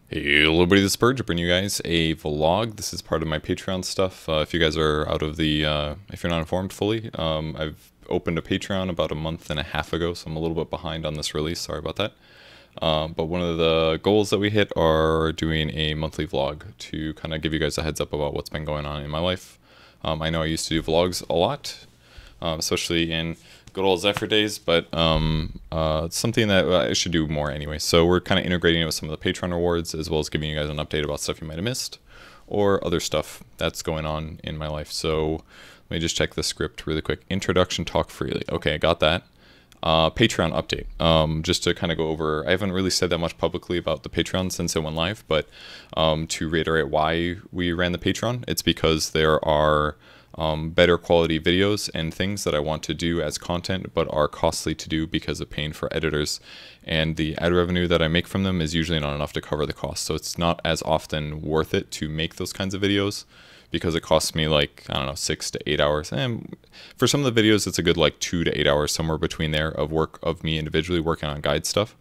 Hey, hello everybody, this is Purge. Bringing you guys a vlog. This is part of my Patreon stuff. If you guys are out of the, if you're not informed fully, I've opened a Patreon about a month and a half ago, so I'm a little bit behind on this release. Sorry about that. But one of the goals that we hit are doing a monthly vlog to kind of give you guys a heads up about what's been going on in my life. I know I used to do vlogs a lot, especially in good old Zephyr days, but it's something that I should do more anyway. So we're kind of integrating it with some of the Patreon rewards, as well as giving you guys an update about stuff you might have missed, or other stuff that's going on in my life. So let me just check the script really quick. Introduction, talk freely. Okay, I got that. Patreon update. Just to kind of go over, I haven't really said that much publicly about the Patreon since it went live, but to reiterate why we ran the Patreon, it's because there are better quality videos and things that I want to do as content, but are costly to do because of paying for editors. And the ad revenue that I make from them is usually not enough to cover the cost. So it's not as often worth it to make those kinds of videos because it costs me like, I don't know, 6 to 8 hours. And for some of the videos, it's a good like 2 to 8 hours, somewhere between there, of work of me individually working on guide stuff.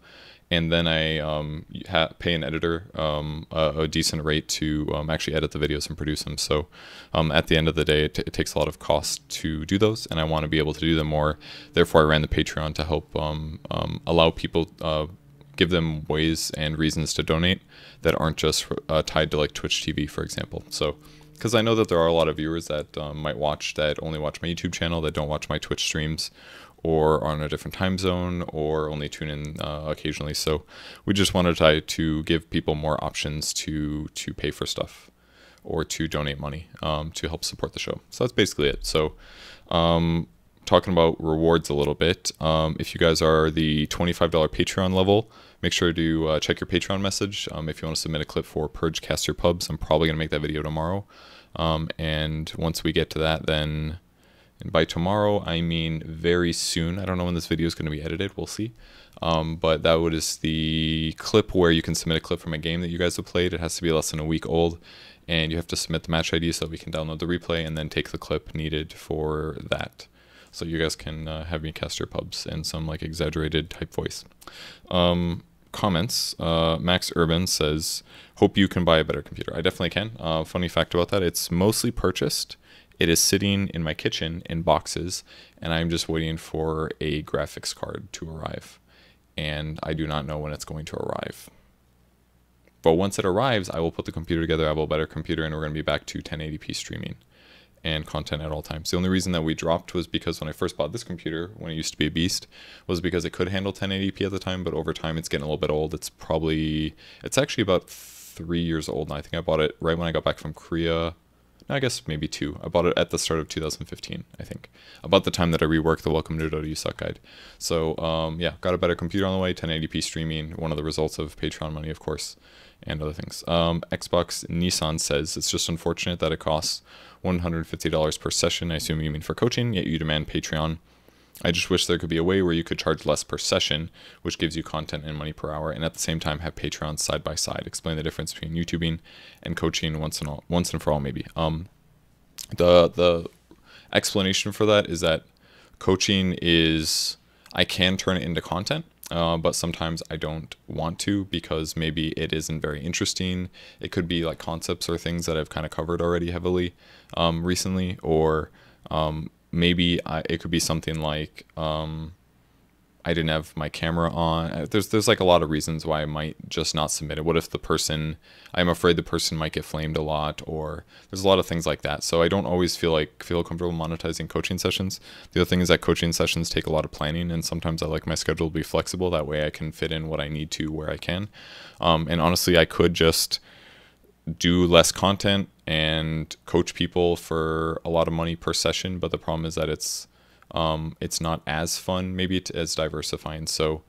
And then I pay an editor a decent rate to actually edit the videos and produce them. So at the end of the day, it takes a lot of cost to do those, and I want to be able to do them more. Therefore, I ran the Patreon to help allow people, give them ways and reasons to donate that aren't just tied to like Twitch TV, for example. So because I know that there are a lot of viewers that might watch, that only watch my YouTube channel, that don't watch my Twitch streams, or are on a different time zone, or only tune in occasionally. So we just wanted to give people more options to pay for stuff or to donate money to help support the show. So that's basically it. So talking about rewards a little bit, if you guys are the $25 Patreon level, make sure to check your Patreon message. If you want to submit a clip for Purge Cast Your Pubs, I'm probably going to make that video tomorrow. And once we get to that, then, and by tomorrow, I mean very soon. I don't know when this video is going to be edited. We'll see. But that is the clip where you can submit a clip from a game that you guys have played. It has to be less than a week old. And you have to submit the match ID so that we can download the replay and then take the clip needed for that. So you guys can have me cast your pubs in some like exaggerated type voice. Comments. Max Urban says, hope you can buy a better computer. I definitely can. Funny fact about that, it's mostly purchased. It is sitting in my kitchen in boxes, and I'm just waiting for a graphics card to arrive. And I do not know when it's going to arrive. But once it arrives, I will put the computer together, I have a better computer, and we're going to be back to 1080p streaming and content at all times. The only reason that we dropped was because when I first bought this computer, when it used to be a beast, was because it could handle 1080p at the time, but over time it's getting a little bit old. It's actually about 3 years old now. I think I bought it right when I got back from Korea. No, I guess maybe 2. I bought it at the start of 2015, I think. About the time that I reworked the Welcome to Dota You Suck guide. So yeah, got a better computer on the way, 1080p streaming, one of the results of Patreon money, of course, and other things. Xbox Nissan says, it's just unfortunate that it costs $150 per session. I assume you mean for coaching, yet you demand Patreon. I just wish there could be a way where you could charge less per session, which gives you content and money per hour, and at the same time have Patreon side by side. Explain the difference between YouTubing and coaching once and for all, maybe. The explanation for that is that coaching is, I can turn it into content, but sometimes I don't want to because maybe it isn't very interesting. It could be like concepts or things that I've kind of covered already heavily recently, or maybe it could be something like I didn't have my camera on. There's like a lot of reasons why I might just not submit it. What if I'm afraid the person might get flamed a lot, or there's a lot of things like that. So I don't always feel comfortable monetizing coaching sessions. The other thing is that coaching sessions take a lot of planning, and sometimes I like my schedule to be flexible. That way I can fit in what I need to where I can. And honestly, I could just do less content and coach people for a lot of money per session, but the problem is that it's not as fun, maybe as diversifying. So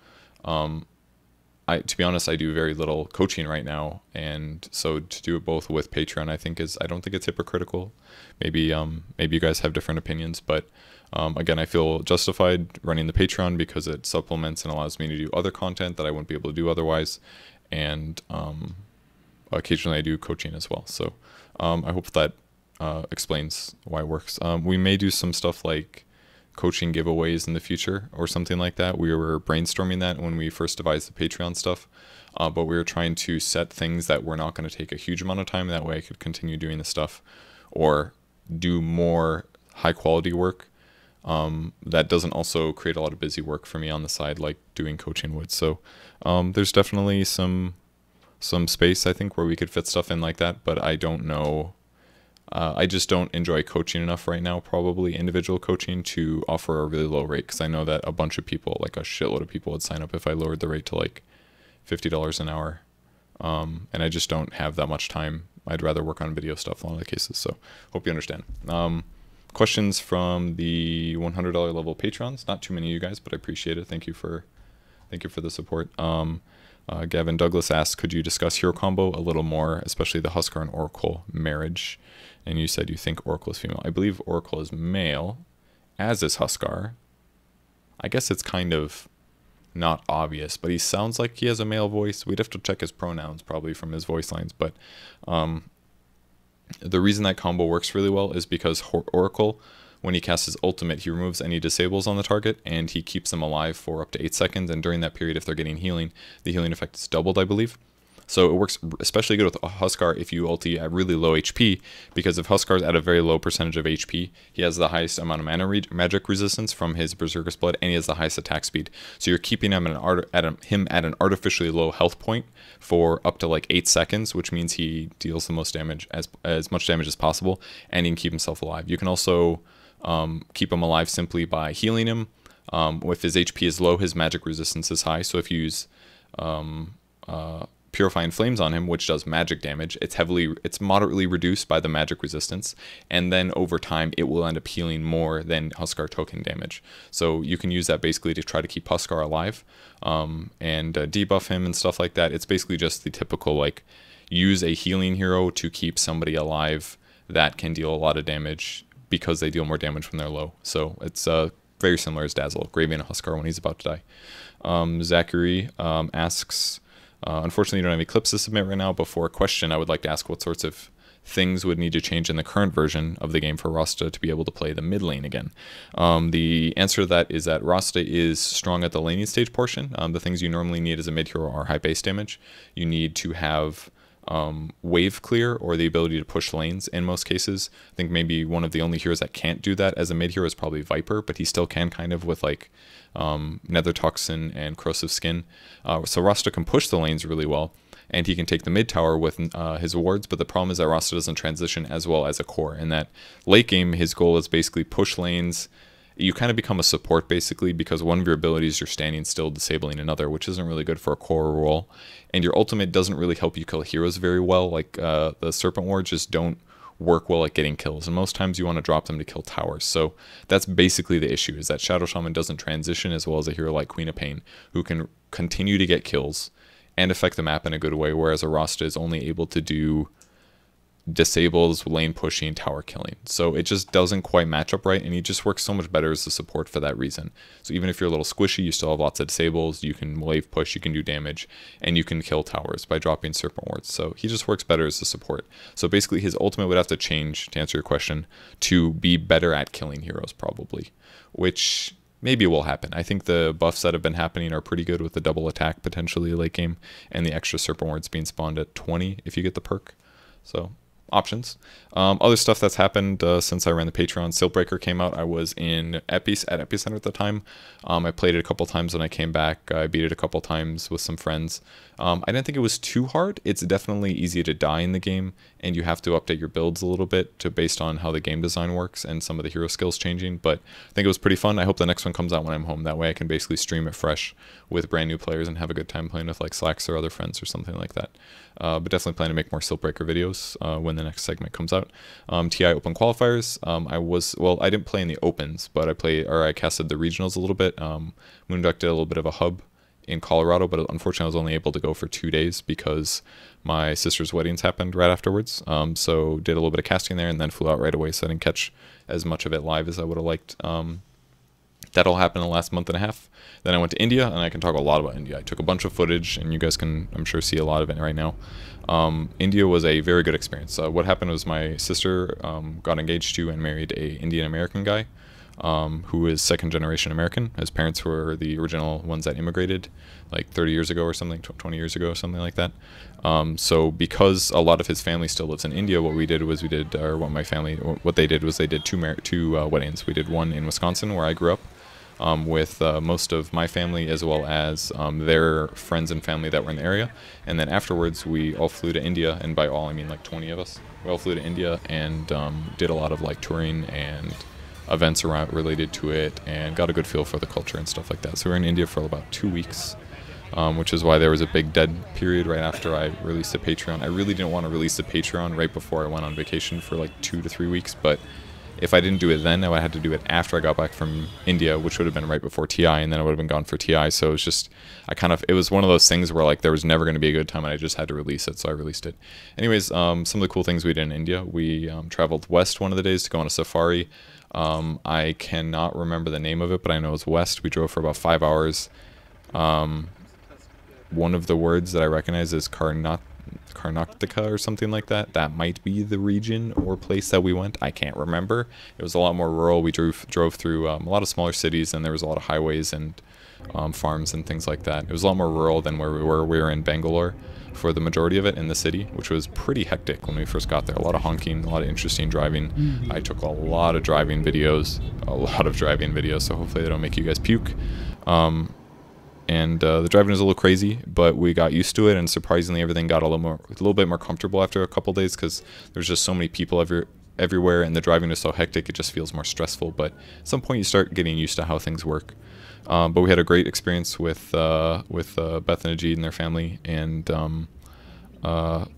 to be honest, I do very little coaching right now, and so to do it both with Patreon, I don't think it's hypocritical. Maybe you guys have different opinions, but again, I feel justified running the Patreon because it supplements and allows me to do other content that I wouldn't be able to do otherwise, and occasionally I do coaching as well. So I hope that explains why it works. We may do some stuff like coaching giveaways in the future or something like that. We were brainstorming that when we first devised the Patreon stuff, but we were trying to set things that were not going to take a huge amount of time. That way I could continue doing the stuff or do more high quality work that doesn't also create a lot of busy work for me on the side, like doing coaching would. So there's definitely some space, I think, where we could fit stuff in like that, but I don't know. I just don't enjoy coaching enough right now, probably individual coaching, to offer a really low rate, because I know that a bunch of people, like a shitload of people, would sign up if I lowered the rate to like $50 an hour. And I just don't have that much time. I'd rather work on video stuff in a lot of the cases, so hope you understand. Questions from the $100 level patrons. Not too many of you guys, but I appreciate it. Thank you for the support. Gavin Douglas asks, could you discuss hero combo a little more, especially the Huskar and Oracle marriage? And you said you think Oracle is female. I believe Oracle is male, as is Huskar. I guess it's kind of not obvious, but he sounds like he has a male voice. We'd have to check his pronouns probably from his voice lines, but the reason that combo works really well is because Oracle, when he casts his ultimate, he removes any disables on the target, and he keeps them alive for up to 8 seconds, and during that period, if they're getting healing, the healing effect is doubled, I believe. So it works especially good with Huskar if you ulti at really low HP, because if Huskar's at a very low percentage of HP, he has the highest amount of mana magic resistance from his Berserker's Blood, and he has the highest attack speed. So you're keeping him at an artificially low health point for up to like 8 seconds, which means he deals the most damage, as much damage as possible, and he can keep himself alive. You can also keep him alive simply by healing him. If his HP is low, his magic resistance is high, so if you use Purifying Flames on him, which does magic damage, it's moderately reduced by the magic resistance, and then over time it will end up healing more than Huskar token damage. So you can use that basically to try to keep Huskar alive, and debuff him and stuff like that. It's basically just the typical, like, use a healing hero to keep somebody alive that can deal a lot of damage because they deal more damage when they're low. So it's very similar as Dazzle, Gravian and Huskar when he's about to die. Zachary asks, unfortunately, you don't have any clips to submit right now, but for a question, I would like to ask what sorts of things would need to change in the current version of the game for Rasta to be able to play the mid lane again. The answer to that is that Rasta is strong at the laning stage portion. The things you normally need as a mid hero are high base damage. You need to have wave clear or the ability to push lanes in most cases. I think maybe one of the only heroes that can't do that as a mid hero is probably Viper, but he still can kind of with like Nether Toxin and Corrosive Skin. So Rasta can push the lanes really well, and he can take the mid tower with his wards, but the problem is that Rasta doesn't transition as well as a core, and that late game his goal is basically push lanes. You kind of become a support basically, because one of your abilities you're standing still disabling another, which isn't really good for a core role, and your ultimate doesn't really help you kill heroes very well. Like the Serpent Wards just don't work well at getting kills, and most times you want to drop them to kill towers. So that's basically the issue, is that Shadow Shaman doesn't transition as well as a hero like Queen of Pain, who can continue to get kills and affect the map in a good way, whereas a Rasta is only able to do disables, lane pushing, tower killing. So it just doesn't quite match up right, and he just works so much better as a support for that reason. So even if you're a little squishy, you still have lots of disables, you can wave push, you can do damage, and you can kill towers by dropping Serpent Wards. So he just works better as a support. So basically his ultimate would have to change, to answer your question, to be better at killing heroes probably, which maybe will happen. I think the buffs that have been happening are pretty good with the double attack potentially late game, and the extra Serpent Wards being spawned at 20 if you get the perk. So options. Other stuff that's happened since I ran the Patreon, Siltbreaker came out. I was at Epicenter at the time. I played it a couple times when I came back. I beat it a couple times with some friends. I didn't think it was too hard. It's definitely easy to die in the game, and you have to update your builds a little bit based on how the game design works and some of the hero skills changing, but I think it was pretty fun. I hope the next one comes out when I'm home. That way I can basically stream it fresh with brand new players and have a good time playing with like Slacks or other friends or something like that. But definitely plan to make more Siltbreaker videos when the next segment comes out. TI Open Qualifiers. I didn't play in the Opens, but I casted the regionals a little bit. Moonduck did a little bit of a hub in Colorado, but unfortunately I was only able to go for 2 days because my sister's weddings happened right afterwards. So did a little bit of casting there and then flew out right away, so I didn't catch as much of it live as I would have liked. That all happened in the last month and a half. Then I went to India, and I can talk a lot about India. I took a bunch of footage, and you guys can, I'm sure, see a lot of it right now. India was a very good experience. What happened was my sister got engaged to and married a Indian American guy. who is second generation American. His parents were the original ones that immigrated like 30 years ago or something, 20 years ago, something like that. So because a lot of his family still lives in India, what they did was they did two weddings. We did one in Wisconsin where I grew up, with most of my family as well as their friends and family that were in the area. And then afterwards we all flew to India, and by all I mean like 20 of us. We all flew to India and did a lot of like touring and events around related to it, and got a good feel for the culture and stuff like that. So we were in India for about 2 weeks, which is why there was a big dead period right after I released the Patreon. I really didn't want to release the Patreon right before I went on vacation for like 2 to 3 weeks, but if I didn't do it then, I would have had to do it after I got back from India, which would have been right before TI, and then I would have been gone for TI. So it was just, it was one of those things where like there was never going to be a good time, and I just had to release it, so I released it. Anyways, some of the cool things we did in India, we traveled west one of the days to go on a safari. I cannot remember the name of it, but I know it was west. We drove for about 5 hours. One of the words that I recognize is Karnataka or something like that. That might be the region or place that we went. I can't remember. It was a lot more rural. We drove through a lot of smaller cities, and there was a lot of highways and farms and things like that. It was a lot more rural than where we were. We were in Bangalore for the majority of it, in the city, which was pretty hectic when we first got there. A lot of honking, a lot of interesting driving. I took a lot of driving videos, so hopefully they don't make you guys puke. And the driving was a little crazy, but we got used to it, and surprisingly everything got a little bit more comfortable after a couple days, because there's just so many people everywhere, and the driving is so hectic it just feels more stressful. But at some point you start getting used to how things work. But we had a great experience with Beth and Ajit and their family, and it's a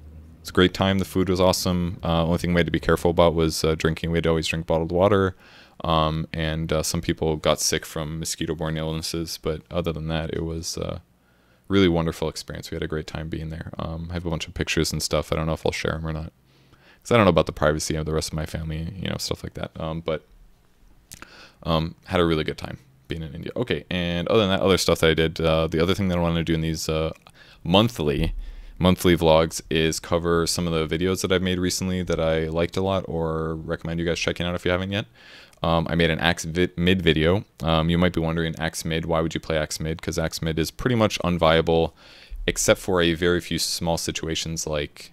great time. The food was awesome. Only thing we had to be careful about was drinking. We had to always drink bottled water. And some people got sick from mosquito-borne illnesses, but other than that, it was a really wonderful experience. We had a great time being there. I have a bunch of pictures and stuff. I don't know if I'll share them or not, because I don't know about the privacy of the rest of my family, stuff like that. But had a really good time being in India. Okay, and other than that, other stuff that I did, the other thing that I wanted to do in these monthly vlogs is cover some of the videos that I've made recently that I liked a lot, or recommend you guys checking out if you haven't yet. I made an Axe mid video. You might be wondering, Axe mid, why would you play Axe mid? Because Axe mid is pretty much unviable, except for a very few small situations like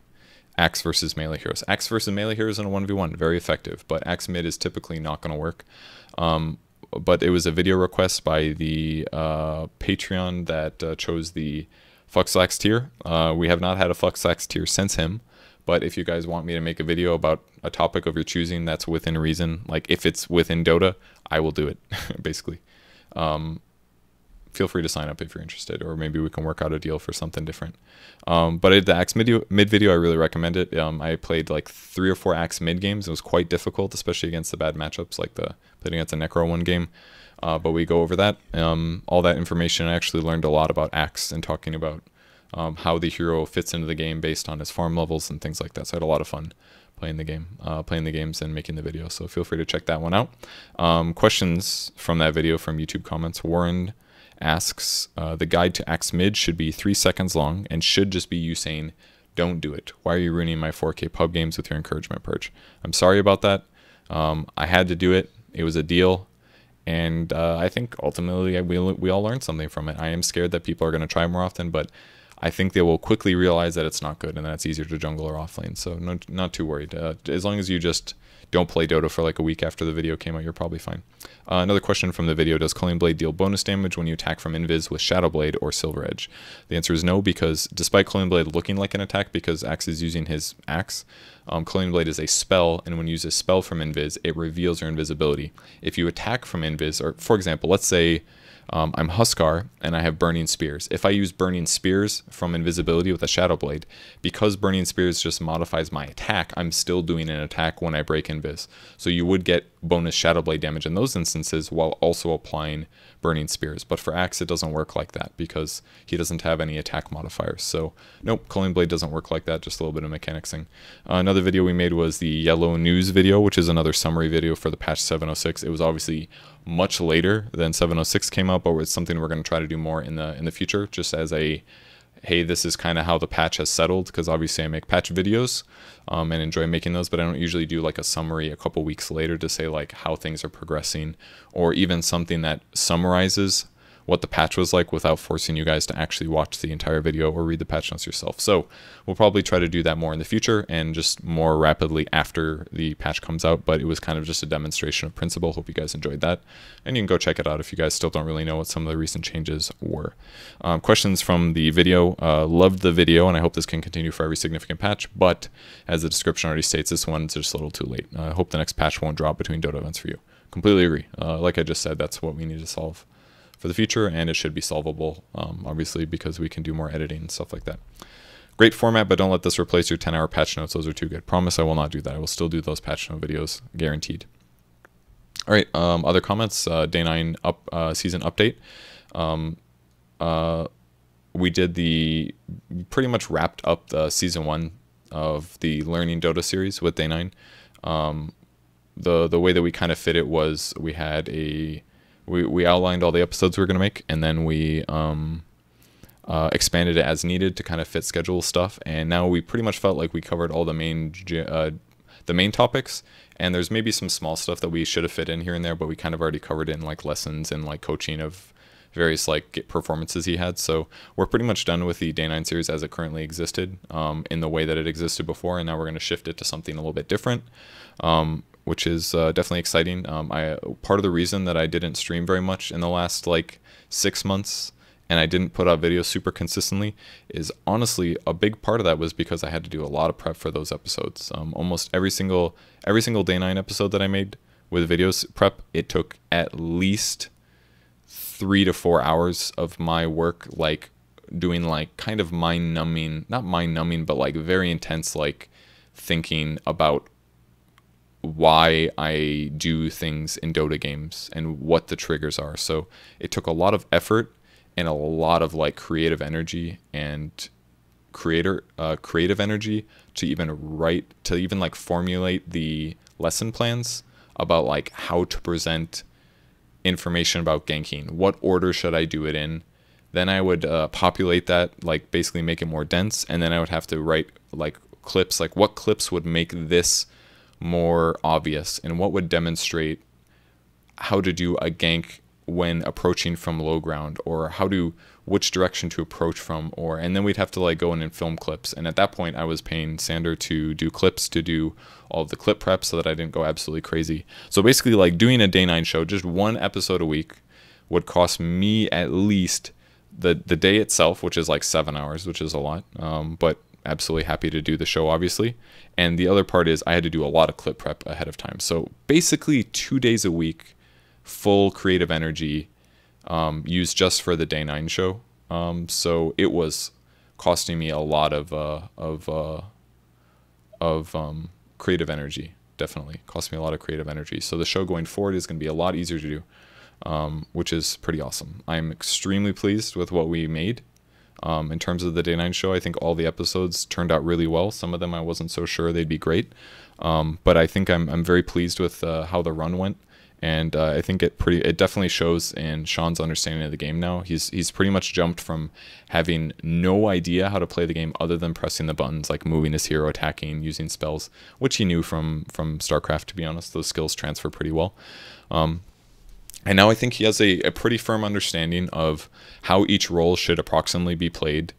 Axe versus melee heroes. Axe versus melee heroes in a 1v1, very effective, but Axe mid is typically not going to work. But it was a video request by the Patreon that chose the Fluxlax tier. We have not had a Fluxlax tier since him. But if you guys want me to make a video about a topic of your choosing that's within reason, like if it's within Dota, I will do it, basically. Feel free to sign up if you're interested, or maybe we can work out a deal for something different. But I did the Axe mid video. I really recommend it. I played like 3 or 4 Axe mid games. It was quite difficult, especially against the bad matchups, like playing against a Necro one game. But we go over that. All that information, I actually learned a lot about Axe and talking about how the hero fits into the game based on his farm levels and things like that. So I had a lot of fun playing the games and making the video. So feel free to check that one out. Questions from that video from YouTube comments. Warren asks, the guide to Axe mid should be 3 seconds long and should just be you saying, don't do it. Why are you ruining my 4K pub games with your encouragement, Purge? I'm sorry about that. I had to do it. It was a deal. And I think ultimately we all learned something from it. I am scared that people are going to try more often, but I think they will quickly realize that it's not good and that it's easier to jungle or offlane. So not too worried. As long as you just don't play Dota for like a week after the video came out, you're probably fine. Another question from the video, does Culling Blade deal bonus damage when you attack from invis with Shadow Blade or Silver Edge? The answer is no, because despite Culling Blade looking like an attack because Axe is using his axe, Culling Blade is a spell, and when you use a spell from invis, it reveals your invisibility. If you attack from invis, or for example, let's say I'm Huskar and I have Burning Spears. If I use Burning Spears from invisibility with a Shadow Blade, because Burning Spears just modifies my attack, I'm still doing an attack when I break invis. So you would get bonus Shadow Blade damage in those instances while also applying Burning Spears. But for Axe, it doesn't work like that because he doesn't have any attack modifiers. So nope, Culling Blade doesn't work like that, just a little bit of mechanicsing. Another video we made was the Yellow News video, which is another summary video for the patch 706. It was obviously much later than 706 came out, but it's something we're going to try to do more in the future, just as a hey, this is kind of how the patch has settled, because obviously I make patch videos and enjoy making those, but I don't usually do like a summary a couple weeks later to say like how things are progressing, or even something that summarizes what the patch was like without forcing you guys to actually watch the entire video or read the patch notes yourself. So we'll probably try to do that more in the future and just more rapidly after the patch comes out, but it was kind of just a demonstration of principle. Hope you guys enjoyed that, and you can go check it out if you guys still don't really know what some of the recent changes were. Questions from the video. Loved the video, and I hope this can continue for every significant patch, but as the description already states, this one's just a little too late. I hope the next patch won't drop between Dota events for you. Completely agree. Like I just said, that's what we need to solve for the future, and it should be solvable, obviously, because we can do more editing and stuff like that. Great format, but don't let this replace your 10-hour patch notes. Those are too good. Promise I will not do that. I will still do those patch note videos, guaranteed. All right, other comments. Day 9 season update. We did pretty much wrapped up the season 1 of the Learning Dota series with Day 9. The way that we kind of fit it was we had we outlined all the episodes we were going to make, and then we expanded it as needed to kind of fit schedule stuff. And now we pretty much felt like we covered all the main topics, and there's maybe some small stuff that we should have fit in here and there, but we kind of already covered in like lessons and like coaching of various like performances he had. So we're pretty much done with the Day 9 series as it currently existed, in the way that it existed before, and now we're going to shift it to something a little bit different, which is definitely exciting. Part of the reason that I didn't stream very much in the last like 6 months, and I didn't put out videos super consistently, is honestly a big part of that was because I had to do a lot of prep for those episodes. Almost every single Day 9 episode that I made with videos prep, it took at least 3 to 4 hours of my work, like doing like kind of not mind numbing, but like very intense, like thinking about why I do things in Dota games and what the triggers are. So it took a lot of effort and a lot of like creative energy and creative energy to even like formulate the lesson plans about like how to present information about ganking. What order should I do it in? Then I would populate that, like basically make it more dense, and then I would have to write like clips, like what clips would make this more obvious and what would demonstrate how to do a gank when approaching from low ground, or which direction to approach from, and then we'd have to like go in and film clips. And at that point I was paying Sander to do clips, to do all of the clip prep so that I didn't go absolutely crazy. So basically like doing a Day 9 show, just one episode a week, would cost me at least the day itself, which is like 7 hours, which is a lot, but absolutely happy to do the show, obviously. And the other part is I had to do a lot of clip prep ahead of time. So basically 2 days a week, full creative energy, used just for the Day 9 show. So it was costing me a lot of creative energy. Definitely cost me a lot of creative energy. So the show going forward is going to be a lot easier to do, which is pretty awesome. I'm extremely pleased with what we made. In terms of the Day 9 show, I think all the episodes turned out really well. Some of them I wasn't so sure they'd be great, but I think I'm very pleased with how the run went, and I think it definitely shows in Sean's understanding of the game now. He's pretty much jumped from having no idea how to play the game other than pressing the buttons, like moving his hero, attacking, using spells, which he knew from StarCraft. To be honest, those skills transfer pretty well. And now I think he has a pretty firm understanding of how each role should approximately be played,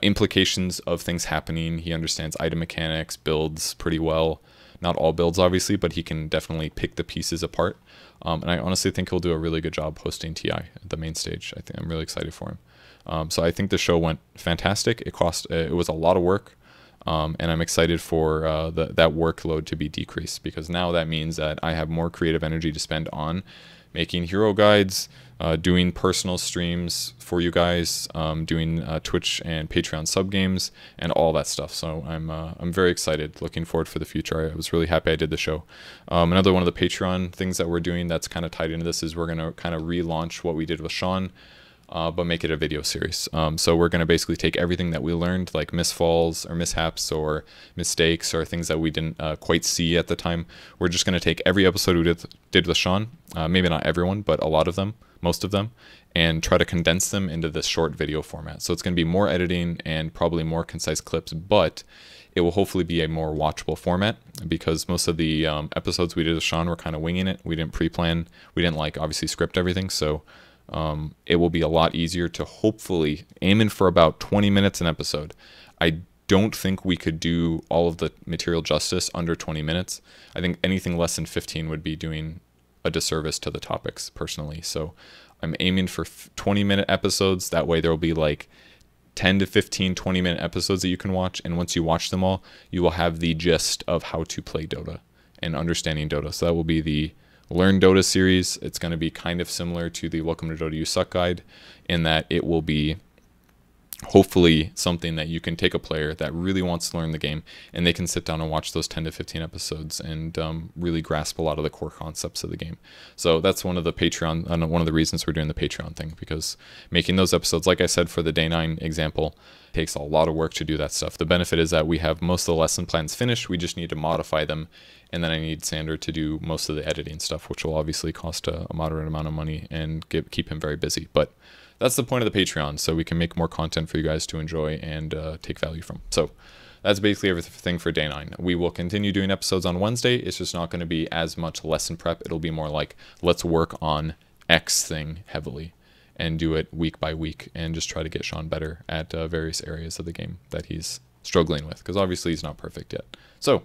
implications of things happening. He understands item mechanics, builds pretty well. Not all builds, obviously, but he can definitely pick the pieces apart. And I honestly think he'll do a really good job hosting TI at the main stage. I'm really excited for him. So I think the show went fantastic. It was a lot of work. And I'm excited for that workload to be decreased, because now that means that I have more creative energy to spend on making hero guides, doing personal streams for you guys, doing Twitch and Patreon sub games, and all that stuff. So I'm very excited, looking forward for the future. I was really happy I did the show. Another one of the Patreon things that we're doing that's kind of tied into this is we're going to kind of relaunch what we did with Sean, but make it a video series. So we're going to basically take everything that we learned, like misfalls or mishaps or mistakes or things that we didn't quite see at the time. We're just going to take every episode we did with Sean, maybe not everyone, but a lot of them, most of them, and try to condense them into this short video format. So it's going to be more editing and probably more concise clips, but it will hopefully be a more watchable format, because most of the episodes we did with Sean were kind of winging it. We didn't pre-plan. We didn't like obviously script everything. So it will be a lot easier to hopefully aim in for about 20 minutes an episode. I don't think we could do all of the material justice under 20 minutes. I think anything less than 15 would be doing a disservice to the topics personally. So I'm aiming for 20-minute episodes. That way there will be like 10 to 15 20-minute episodes that you can watch, and once you watch them all, you will have the gist of how to play Dota and understanding Dota. So that will be the Learn Dota series. It's going to be kind of similar to the Welcome to Dota You Suck guide, in that it will be hopefully something that you can take a player that really wants to learn the game, and they can sit down and watch those 10 to 15 episodes and really grasp a lot of the core concepts of the game. So that's one of the Patreon, one of the reasons we're doing the Patreon thing, because making those episodes, like I said for the day 9 example, takes a lot of work to do that stuff. The benefit is that we have most of the lesson plans finished. We just need to modify them, and then I need Sander to do most of the editing stuff, which will obviously cost a moderate amount of money and keep him very busy. But that's the point of the Patreon, so we can make more content for you guys to enjoy and take value from. So that's basically everything for day 9. We will continue doing episodes on Wednesday. It's just not going to be as much lesson prep. It'll be more like, let's work on X thing heavily and do it week by week and just try to get Sean better at various areas of the game that he's struggling with, because obviously he's not perfect yet. So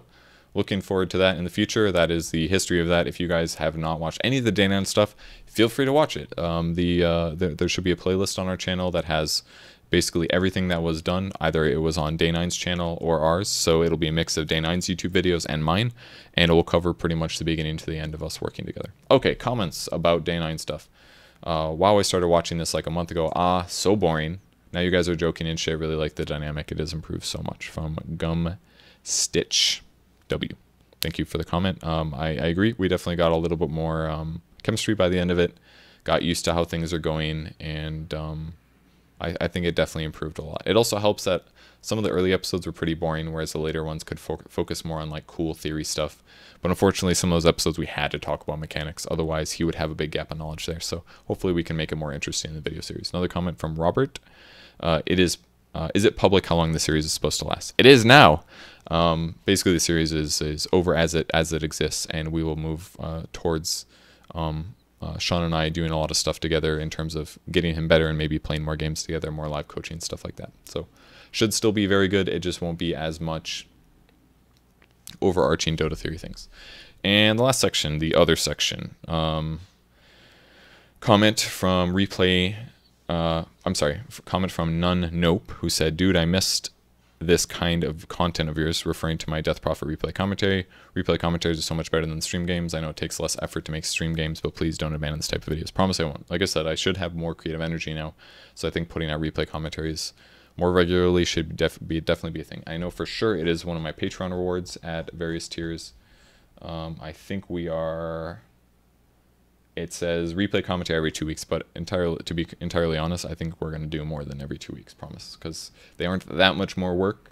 looking forward to that in the future. That is the history of that. If you guys have not watched any of the day 9 stuff, feel free to watch it. There should be a playlist on our channel that has basically everything that was done. Either it was on day 9's channel or ours, so it'll be a mix of day 9's YouTube videos and mine, and it will cover pretty much the beginning to the end of us working together. Okay, comments about day 9 stuff. Wow, I started watching this like a month ago. So boring. Now you guys are joking and shit. I really like the dynamic. It has improved so much. From Gum Stitch W. Thank you for the comment. I agree. We definitely got a little bit more chemistry by the end of it. Got used to how things are going, and I think it definitely improved a lot. It also helps that some of the early episodes were pretty boring, whereas the later ones could focus more on like cool theory stuff. But unfortunately, some of those episodes we had to talk about mechanics. Otherwise, he would have a big gap of knowledge there. So hopefully we can make it more interesting in the video series. Another comment from Robert. Is it public how long the series is supposed to last? It is now. Basically, the series is over as it exists, and we will move towards Sean and I doing a lot of stuff together in terms of getting him better and maybe playing more games together, more live coaching, stuff like that. So should still be very good. It just won't be as much overarching Dota theory things. And the last section, the other section, comment from comment from None Nope, who said, dude, I missed this kind of content of yours, referring to my Death Prophet replay commentary. Replay commentaries are so much better than stream games. I know it takes less effort to make stream games, but please don't abandon this type of videos. Promise I won't. Like I said, I should have more creative energy now, so I think putting out replay commentaries more regularly should definitely be a thing. I know for sure it is one of my Patreon rewards at various tiers. I think we are... It says replay commentary every 2 weeks, but to be entirely honest, I think we're going to do more than every 2 weeks, promise, because they aren't that much more work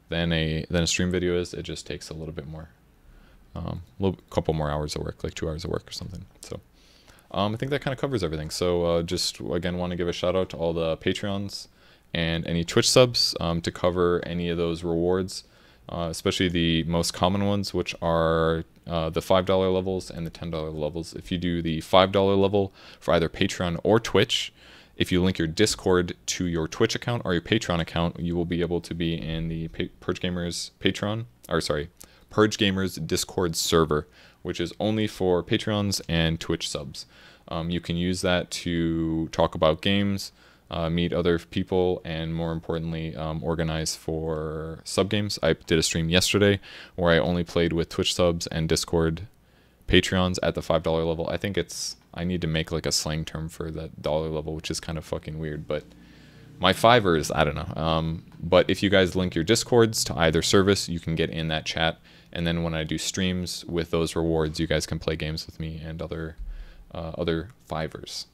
than a stream video is. It just takes a little bit more, couple more hours of work, like 2 hours of work or something. So I think that kind of covers everything. So just again, want to give a shout out to all the Patreons and any Twitch subs to cover any of those rewards, especially the most common ones, which are the $5 levels and the $10 levels. If you do the $5 level for either Patreon or Twitch, if you link your Discord to your Twitch account or your Patreon account, you will be able to be in the Purge Gamers Discord server, which is only for Patreons and Twitch subs. You can use that to talk about games, meet other people, and more importantly, organize for sub games. I did a stream yesterday where I only played with Twitch subs and Discord Patreons at the $5 level. I think I need to make like a slang term for that dollar level, which is kind of fucking weird, but my Fivers, I don't know. But if you guys link your Discords to either service, you can get in that chat, and then when I do streams with those rewards, you guys can play games with me and other Fivers.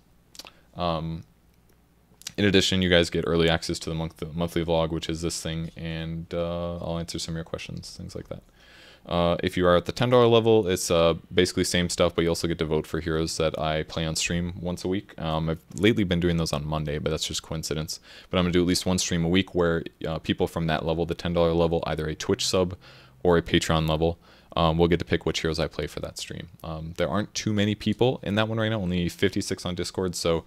In addition, you guys get early access to the monthly vlog, which is this thing, and I'll answer some of your questions, things like that. If you are at the $10 level, it's basically same stuff, but you also get to vote for heroes that I play on stream once a week. I've lately been doing those on Monday, but that's just coincidence. But I'm going to do at least one stream a week where people from that level, the $10 level, either a Twitch sub or a Patreon level, will get to pick which heroes I play for that stream. There aren't too many people in that one right now, only 56 on Discord, so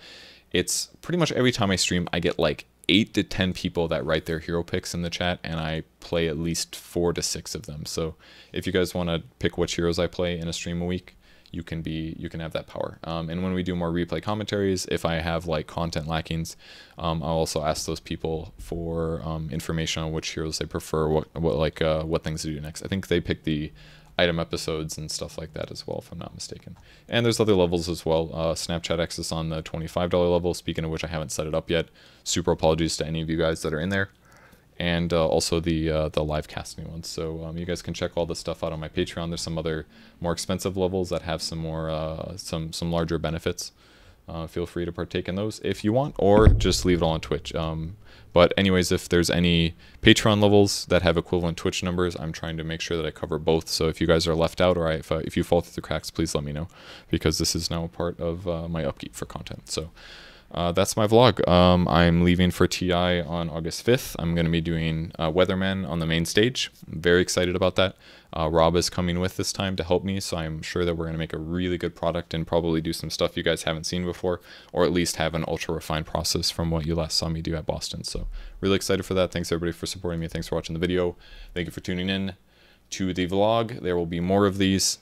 it's pretty much every time I stream, I get like 8 to 10 people that write their hero picks in the chat, and I play at least 4 to 6 of them. So if you guys want to pick which heroes I play in a stream a week, you can have that power. And when we do more replay commentaries, if I have like content lackings, I'll also ask those people for information on which heroes they prefer, what things to do next. I think they pick the item episodes and stuff like that as well, if I'm not mistaken. And there's other levels as well. Snapchat access on the $25 level, speaking of which I haven't set it up yet. Super apologies to any of you guys that are in there. And also the live casting ones. So you guys can check all this stuff out on my Patreon. There's some other more expensive levels that have some more some larger benefits. Feel free to partake in those if you want, or just leave it all on Twitch. But anyways, if there's any Patreon levels that have equivalent Twitch numbers, I'm trying to make sure that I cover both. So if you guys are left out, or if you fall through the cracks, please let me know, because this is now a part of my upkeep for content. So that's my vlog. I'm leaving for TI on August 5th. I'm going to be doing Weatherman on the main stage. I'm very excited about that. Rob is coming with this time to help me, so I'm sure that we're going to make a really good product and probably do some stuff you guys haven't seen before, or at least have an ultra refined process from what you last saw me do at Boston. So really excited for that. Thanks everybody for supporting me. Thanks for watching the video. Thank you for tuning in to the vlog. There will be more of these.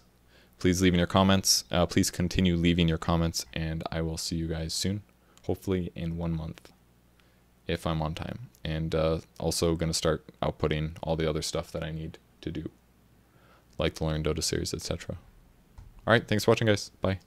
Please leave in your comments. Please continue leaving your comments, and I will see you guys soon. Hopefully in 1 month, if I'm on time. And also going to start outputting all the other stuff that I need to do, like the Learn Dota series, etc. All right, thanks for watching, guys. Bye.